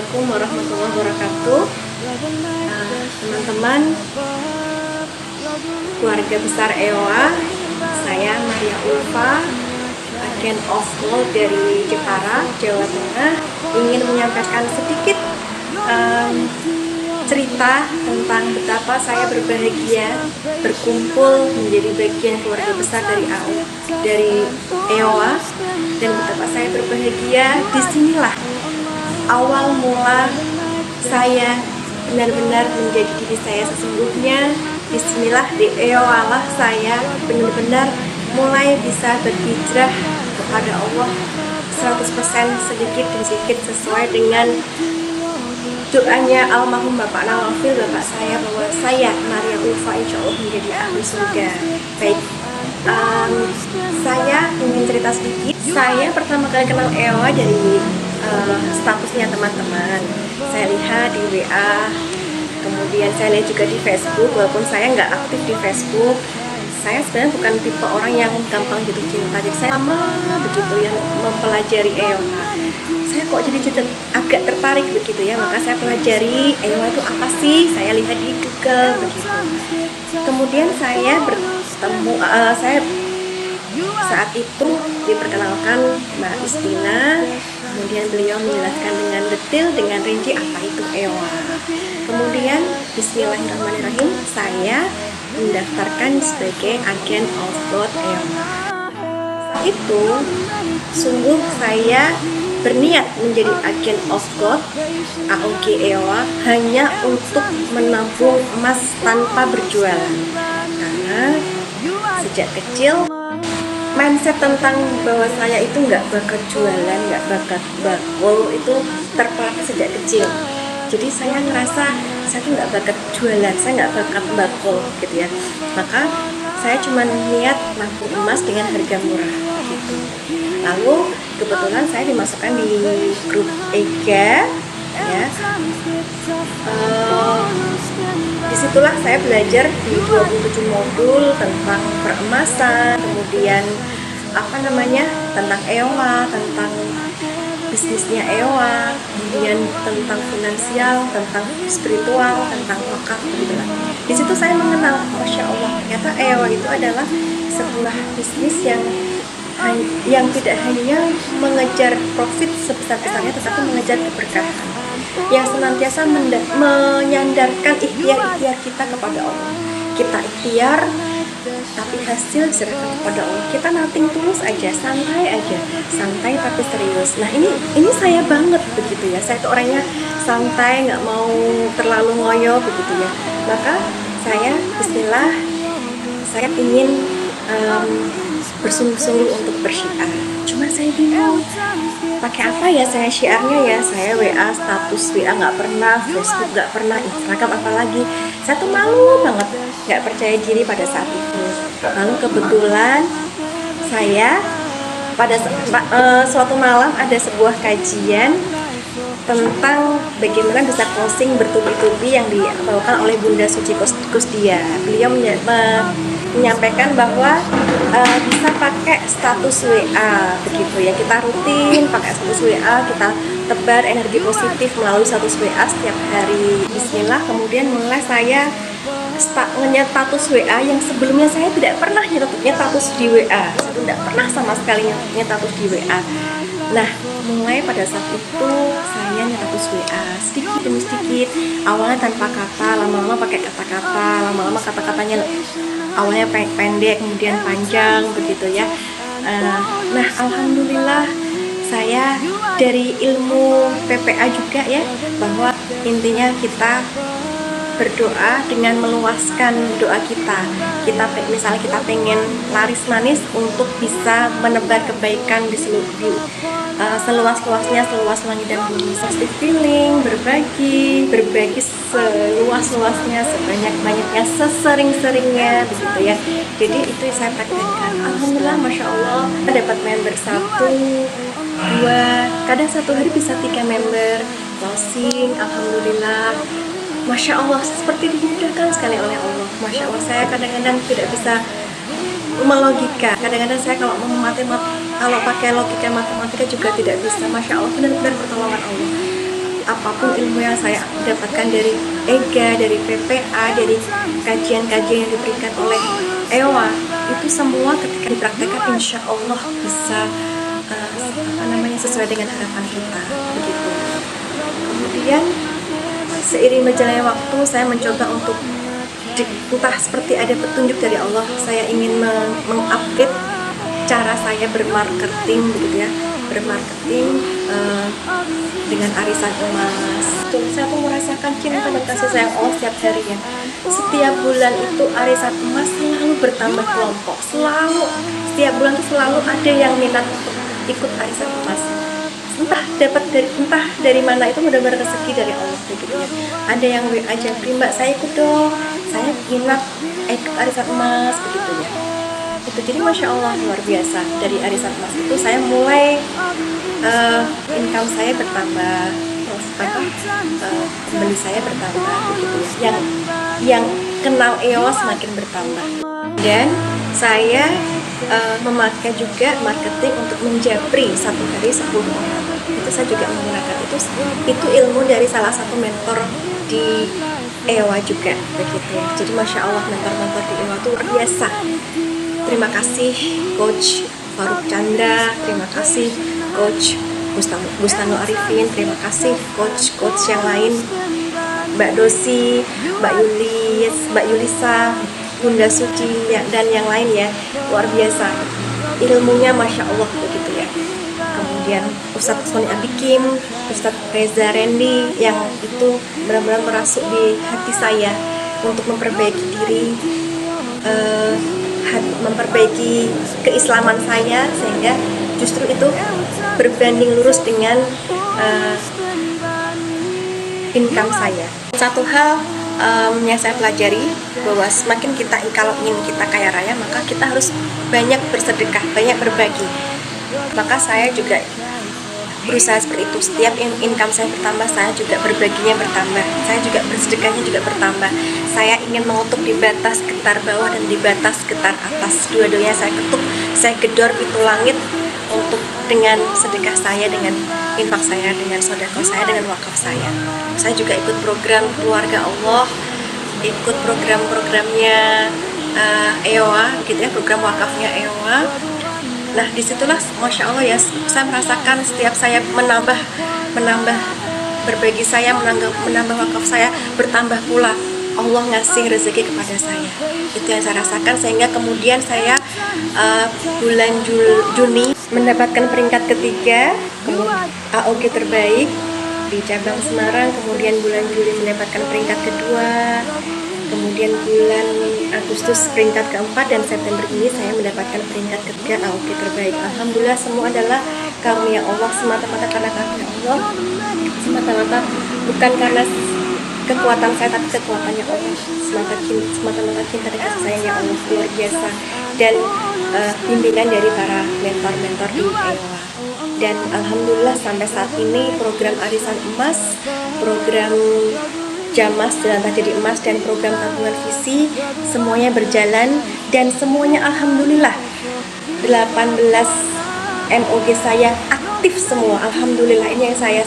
Assalamualaikum warahmatullahi wabarakatuh. Teman-teman, keluarga besar EOA, saya Maria Ulfa, agen of gold dari Jepara, Jawa Tengah, ingin menyampaikan sedikit cerita tentang betapa saya berbahagia berkumpul menjadi bagian keluarga besar dari EOA, dan betapa saya berbahagia. Disinilah awal mula saya benar-benar menjadi diri saya sesungguhnya. Disinilah di EOA lah saya benar-benar mulai bisa berhijrah kepada Allah 100% sedikit demi sedikit sesuai dengan doanya almarhum Bapak Nawafil, Bapak saya, bahwa saya Maria Ulfa insya Allah menjadi ahli surga. Baik, saya ingin cerita sedikit. Saya pertama kali kenal EOA dari statusnya teman-teman. Saya lihat di WA, kemudian saya lihat juga di Facebook. Walaupun saya nggak aktif di Facebook, saya sebenarnya bukan tipe orang yang gampang jatuh cinta. Jadi saya lama begitu yang mempelajari EOA. Saya kok jadi agak tertarik begitu ya, maka saya pelajari EOA itu apa sih. Saya lihat di Google begitu. Kemudian saya bertemu, saya saat itu diperkenalkan Mbak Istina. Kemudian beliau menjelaskan dengan detail, dengan rinci apa itu EOA. Kemudian bismillahirrahmanirrahim, saya mendaftarkan sebagai agen of God EOA. Saat itu sungguh saya berniat menjadi agen of God AOG EOA hanya untuk menabung emas tanpa berjualan. Karena sejak kecil mindset tentang bahwa saya itu nggak bakat jualan, nggak bakat bakul itu terpatri sejak kecil. Jadi saya ngerasa saya tuh nggak bakat jualan, saya nggak bakat bakul gitu ya. Maka saya cuma niat nabung emas dengan harga murah gitu. Lalu kebetulan saya dimasukkan di grup EGA ya. Disitulah saya belajar di 27 modul tentang peremasan, kemudian tentang EOA, tentang bisnisnya EOA, kemudian tentang finansial, tentang spiritual, tentang wakaf gitu lah. Di situ saya mengenal, masya Allah, ternyata EOA itu adalah sebuah bisnis yang tidak hanya mengejar profit sebesar-besarnya, tetapi mengejar keberkahan, yang senantiasa menyandarkan ikhtiar kita kepada Allah. Kita ikhtiar, tapi hasil diserahkan kepada Allah. Kita nothing tulus aja, santai tapi serius. Nah ini saya banget begitu ya. Saya tuh orangnya santai, nggak mau terlalu ngoyo begitu ya. Maka saya Bismillah, saya ingin bersungguh-sungguh untuk bersyiar. Cuma saya bingung pakai apa ya saya syiarnya ya. Saya WA, status WA nggak pernah, Facebook nggak pernah, Instagram apalagi. Saya tuh malu banget, nggak percaya diri pada saat itu. Lalu kebetulan saya pada suatu malam ada sebuah kajian tentang bagaimana bisa closing bertubi-tubi yang dibawakan oleh Bunda Suci Kusdia. Beliau menyampaikan bahwa bisa pakai status WA begitu ya. Kita rutin pakai status WA, kita tebar energi positif melalui status WA setiap hari. Bismillah, kemudian mulai saya nge-status WA yang sebelumnya saya tidak pernah status di WA. Saya tidak pernah sama sekali status di WA. Nah, mulai pada saat itu saya status WA sedikit demi sedikit. Awalnya tanpa kata, lama-lama pakai kata-kata, lama-lama kata-katanya awalnya pendek, kemudian panjang begitu ya. Nah, alhamdulillah saya dari ilmu PPA juga ya, bahwa intinya kita berdoa dengan meluaskan doa kita. Misalnya kita pengen laris manis untuk bisa menebar kebaikan di seluas-luasnya, seluas langit dan bumi. Positive feeling, berbagi seluas-luasnya, sebanyak-banyaknya, sesering-seringnya begitu ya. Jadi itu yang saya praktekkan. Alhamdulillah, masya Allah, dapat member 1, 2, kadang satu hari bisa 3 member closing. Alhamdulillah, masya Allah, seperti dimudahkan sekali oleh Allah. Masya Allah, saya kadang-kadang tidak bisa melogika. Kadang-kadang saya kalau pakai logika matematika juga tidak bisa. Masya Allah, benar-benar pertolongan Allah. apapun ilmu yang saya dapatkan dari EGA, dari PPA, dari kajian-kajian yang diberikan oleh EWA, itu semua ketika dipraktekkan insya Allah bisa sesuai dengan harapan kita begitu. Kemudian seiring berjalannya waktu saya mencoba untuk entah seperti ada petunjuk dari Allah, saya ingin mengupdate cara saya bermarketing begitu ya, bermarketing dengan arisan emas. Saya tuh merasakan cinta dan kasih sayang Allah setiap harinya. Setiap bulan itu arisan emas selalu bertambah kelompok, setiap bulan tuh selalu ada yang minat untuk ikut arisan emas. Entah dari mana, itu benar-benar rezeki dari Allah begitu ya. Ada yang WA Japri, Mbak saya ikut dong, saya minat ikut arisan emas begitu ya. Itu jadi masya Allah luar biasa. Dari arisan emas itu saya mulai income saya bertambah, pembeli saya bertambah begitu ya. Yang kenal EOA semakin bertambah. Dan saya memakai juga marketing untuk menjapri satu hari 10 orang. Itu saya juga menggunakan itu ilmu dari salah satu mentor di EWA juga begitu. Jadi masya Allah mentor-mentor di EWA itu luar biasa. Terima kasih Coach Faruk Chandra, terima kasih Coach Bustano Arifin, terima kasih coach yang lain, Mbak Dosi, Mbak Yulisa, Bunda Suci dan yang lain ya, luar biasa ilmunya masya Allah begitu ya. Kemudian Ustadz Sony Abikim, Ustadz Reza Rendi yang itu benar-benar merasuk di hati saya untuk memperbaiki diri, memperbaiki keislaman saya, sehingga justru itu berbanding lurus dengan income saya. Satu hal yang saya pelajari bahwa semakin kalau ingin kita kaya raya, maka kita harus banyak bersedekah, banyak berbagi. Maka saya juga berusaha seperti itu. Setiap income saya bertambah, saya juga berbaginya bertambah, saya juga bersedekahnya juga bertambah. Saya ingin mengutuk di batas getar bawah dan di batas getar atas, dua-duanya saya ketuk, saya gedor pintu langit untuk dengan sedekah saya, dengan infak saya, dengan sedekah saya, dengan wakaf saya. Saya juga ikut program keluarga Allah, ikut program-programnya EOA gitu ya, program wakafnya EOA. Nah disitulah masya Allah ya, saya merasakan setiap saya menambah berbagi saya, menambah wakaf saya, bertambah pula Allah ngasih rezeki kepada saya. Itu yang saya rasakan, sehingga kemudian saya bulan Juni mendapatkan peringkat ketiga AOG terbaik di cabang Semarang. Kemudian bulan Juli mendapatkan peringkat kedua, kemudian bulan Agustus peringkat keempat, dan September ini saya mendapatkan peringkat ketiga AOG terbaik. Alhamdulillah, semua adalah karunia Allah, semata-mata karena karunia Allah, semata-mata bukan karena kekuatan saya, tapi kekuatannya Allah, semata-mata cinta dan kasih sayangnya Allah luar biasa, dan bimbingan dari para mentor-mentor di EWA. Dan alhamdulillah sampai saat ini program arisan emas, program Jamas Jelantah Jadi Emas, dan program tabungan visi semuanya berjalan, dan semuanya alhamdulillah 18 MOG saya aktif semua. Alhamdulillah, ini yang saya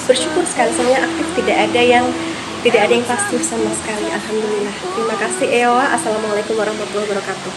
bersyukur sekali, semuanya aktif, tidak ada yang pasif sama sekali. Alhamdulillah. Terima kasih EOA. Assalamualaikum warahmatullahi wabarakatuh.